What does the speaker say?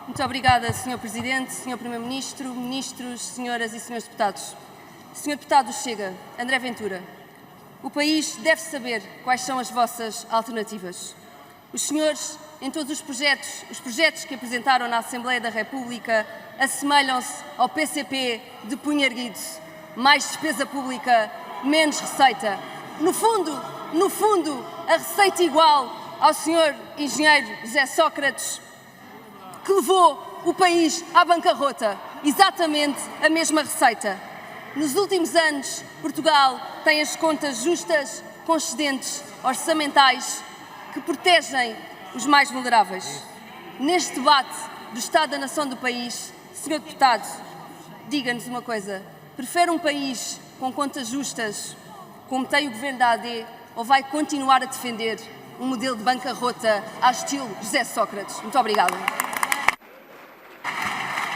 Muito obrigada, Sr. Presidente, Sr. Primeiro-Ministro, Ministros, Senhoras e Senhores Deputados. Sr. Deputado do Chega, André Ventura, o país deve saber quais são as vossas alternativas. Os senhores, em todos os projetos que apresentaram na Assembleia da República, assemelham-se ao PCP de punho erguido. Mais despesa pública, menos receita. No fundo, a receita igual ao Sr. Engenheiro José Sócrates, que levou o país à bancarrota. Exatamente a mesma receita. Nos últimos anos, Portugal tem as contas justas, com excedentes orçamentais que protegem os mais vulneráveis. Neste debate do Estado da Nação do país, Sr. Deputado, diga-nos uma coisa: prefere um país com contas justas, como tem o Governo da AD, ou vai continuar a defender um modelo de bancarrota ao estilo José Sócrates? Muito obrigada.